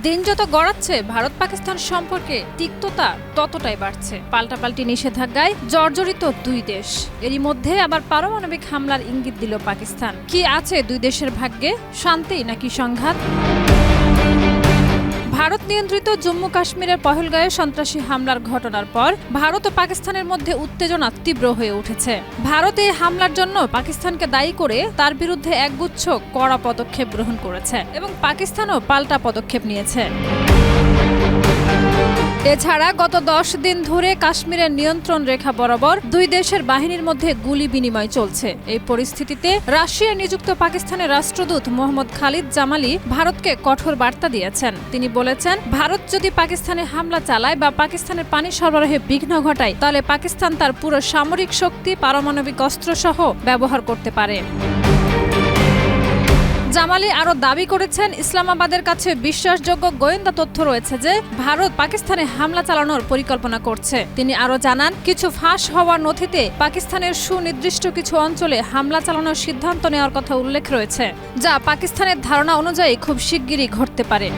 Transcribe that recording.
দিন যত গড়াচ্ছে ভারত পাকিস্তান সম্পর্কে তিক্ততা ততটাই বাড়ছে। পাল্টাপাল্টি নিষেধাজ্ঞায় জর্জরিত দুই দেশ। এরই মধ্যে আবার পারমাণবিক হামলার ইঙ্গিত দিল পাকিস্তান। কি আছে দুই দেশের ভাগ্যে, শান্তি নাকি সংঘাত? ভারত নিয়ন্ত্রিত জম্মু কাশ্মীরের পহেলগাঁয়ে সন্ত্রাসী হামলার ঘটনার পর ভারত ও পাকিস্তানের মধ্যে উত্তেজনা তীব্র হয়ে উঠেছে। ভারত এই হামলার জন্য পাকিস্তানকে দায়ী করে তার বিরুদ্ধে একগুচ্ছ কড়া পদক্ষেপ গ্রহণ করেছে এবং পাকিস্তানও পাল্টা পদক্ষেপ নিয়েছে। এছাড়া গত 10 দিন ধরে কাশ্মীরের নিয়ন্ত্রণ রেখা বরাবর দুই দেশের বাহিনীর মধ্যে গুলি বিনিময় চলছে। এই পরিস্থিতিতে রাশিয়ায় নিযুক্ত পাকিস্তানের রাষ্ট্রদূত মোহাম্মদ খালিদ জামালি ভারতকে কঠোর বার্তা দিয়েছেন। তিনি বলেছেন, ভারত যদি পাকিস্তানে হামলা চালায় বা পাকিস্তানের পানি সরবরাহে বিঘ্ন ঘটায়, তাহলে পাকিস্তান তার পুরো সামরিক শক্তি, পারমাণবিক অস্ত্রসহ ব্যবহার করতে পারে। জামালি আরও দাবি করেছেন, ইসলামাবাদের কাছে বিশ্বাসযোগ্য গোয়েন্দা তথ্য রয়েছে যে ভারত পাকিস্তানে হামলা চালানোর পরিকল্পনা করছে। তিনি আরও জানান, কিছু ফাঁস হওয়া নথিতে পাকিস্তানের সুনির্দিষ্ট কিছু অঞ্চলে হামলা চালানোর সিদ্ধান্ত নেওয়ার কথা উল্লেখ রয়েছে, যা পাকিস্তানের ধারণা অনুযায়ী খুব শিগগিরই ঘটতে পারে।